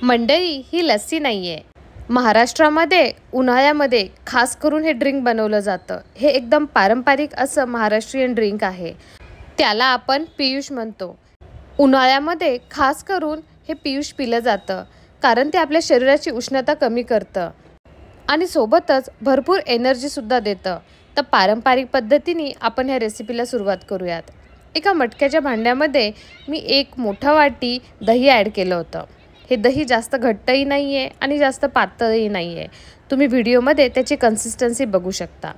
मंडळी, ही लस्सी नाही आहे. महाराष्ट्रामध्ये उन्हाळ्यामध्ये खास करून हे ड्रिंक बनवलं जातं. हे एकदम पारंपरिक असं महाराष्ट्रीयन ड्रिंक आहे. त्याला आपण पियुष म्हणतो. उन्हाळ्यामध्ये खास करून हे पियुष पिलं जातं, कारण ते आपल्या शरीराची उष्णता कमी करतं आणि सोबतच भरपूर एनर्जीसुद्धा देतं. तर पारंपरिक पद्धतीने आपण ह्या रेसिपीला सुरुवात करूयात. एका मटक्याच्या भांड्यामध्ये मी एक मोठा वाटी दही ॲड केलं होतं. हे दही जास्त घट्टही नाही आहे आणि जास्त पातळही नाही आहे. तुम्ही व्हिडिओमध्ये त्याची कन्सिस्टन्सी बघू शकता.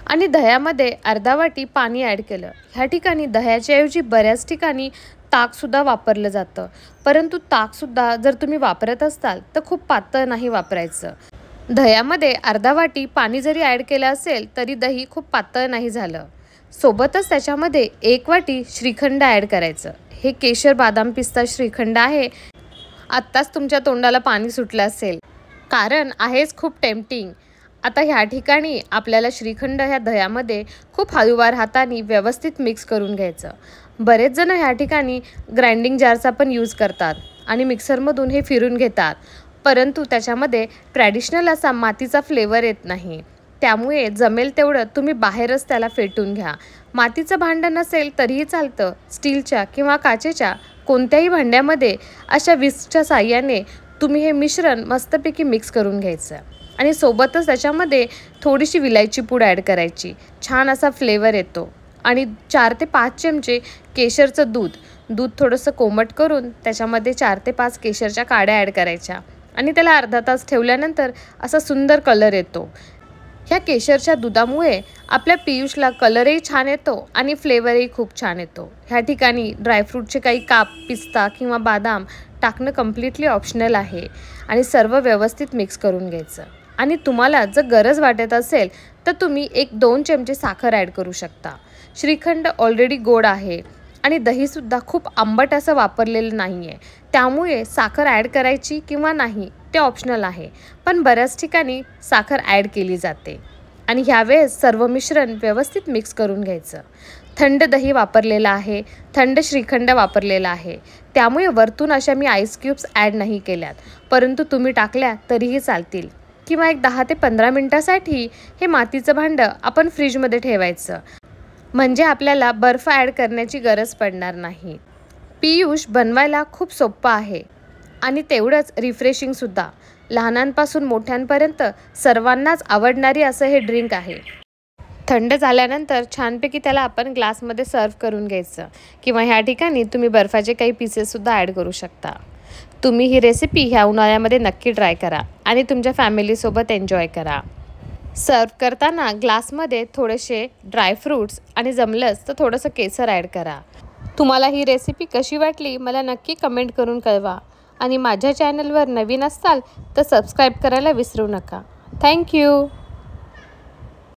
आणि दह्यामध्ये अर्धा वाटी पाणी ॲड केलं. ह्या ठिकाणी दह्याच्या ऐवजी बऱ्याच ठिकाणी ताकसुद्धा वापरलं जातं, परंतु ताकसुद्धा जर तुम्ही वापरत असाल तर खूप पातळ नाही वापरायचं. दह्यामध्ये अर्धा वाटी पाणी जरी ॲड केलं असेल तरी दही खूप पातळ नाही झालं. सोबतच त्याच्यामध्ये 1 वाटी श्रीखंड ॲड करायचं. हे केशर बादाम पिस्ता श्रीखंड आहे. आत्ताच तुमच्या तोंडाला पाणी सुटलं असेल, कारण आहेच खूप टेम्पटिंग. आता ह्या ठिकाणी आपल्याला श्रीखंड ह्या दह्यामध्ये खूप हळूवार हाताने व्यवस्थित मिक्स करून घ्यायचं. बरेच जण ह्या ठिकाणी ग्राइंडिंग जारचा पण यूज करतात आणि मिक्सरमधून हे फिरून घेतात, परंतु त्याच्यामध्ये ट्रॅडिशनल असा मातीचा फ्लेवर येत नाही. त्यामुळे जमेल तेवढं तुम्ही बाहेरच त्याला फेटून घ्या. मातीचं भांडं नसेल तरीही चालतं. स्टीलच्या किंवा काचेच्या कोणत्याही भांड्यामध्ये अशा विस्कच्या साहाय्याने तुम्ही हे मिश्रण मस्तपैकी मिक्स करून घ्यायचं आणि सोबतच त्याच्यामध्ये थोडीशी विलायची पूड ॲड करायची. छान असा फ्लेवर येतो. आणि 4 ते 5 चमचे केशरचं दूध थोडंसं कोमट करून त्याच्यामध्ये 4 ते 5 केशरच्या काड्या ॲड करायच्या आणि त्याला अर्धा तास ठेवल्यानंतर असा सुंदर कलर येतो. ह्या केशरच्या दुधामुळे आपल्या पियुषला कलरही छान येतो आणि फ्लेवरही खूप छान येतो. ह्या ठिकाणी ड्रायफ्रूटचे काही काप, पिस्ता किंवा बादाम टाकणं कम्प्लिटली ऑप्शनल आहे आणि सर्व व्यवस्थित मिक्स करून घ्यायचं. आणि तुम्हाला जर गरज वाटत असेल तर तुम्ही 1-2 चमचे साखर ॲड करू शकता. श्रीखंड ऑलरेडी गोड आहे आणि दहीसुद्धा खूप आंबट असं वापरलेलं नाही आहे, त्यामुळे साखर ॲड करायची किंवा नाही ते ऑप्शनल आहे, पण बऱ्याच ठिकाणी साखर ॲड केली जाते. आणि ह्यावेळेस सर्व मिश्रण व्यवस्थित मिक्स करून घ्यायचं. थंड दही वापरलेलं आहे, थंड श्रीखंड वापरलेला आहे, त्यामुळे वरतून अशा मी आईस क्यूब्स ॲड नाही केल्यात, परंतु तुम्ही टाकल्या तरीही चालतील. किंवा एक 10 ते 15 मिनटासाठी हे मातीचं भांडं आपण फ्रीजमध्ये ठेवायचं, म्हणजे आपल्याला बर्फ ॲड करण्याची गरज पडणार नाही. पियुष बनवायला खूप सोपं आहे आणि तेवढंच रिफ्रेशिंगसुद्धा. लहानांपासून मोठ्यांपर्यंत सर्वांनाच आवडणारी असं हे ड्रिंक आहे. थंड झाल्यानंतर छानपैकी त्याला आपण ग्लासमध्ये सर्व करून घ्यायचं किंवा ह्या ठिकाणी तुम्ही बर्फाचे काही पीसेससुद्धा ॲड करू शकता. तुम्ही ही रेसिपी ह्या उन्हाळ्यामध्ये नक्की ट्राय करा आणि तुमच्या फॅमिलीसोबत एन्जॉय करा. सर्व करताना ग्लासमध्ये थोडेसे ड्रायफ्रूट्स आणि जमलंच तर थोडंसं केसर ॲड करा. तुम्हाला ही रेसिपी कशी वाटली मला नक्की कमेंट करून कळवा आणि माझ्या चॅनलवर नवीन असाल तर सबस्क्राईब करायला विसरू नका. थँक्यू.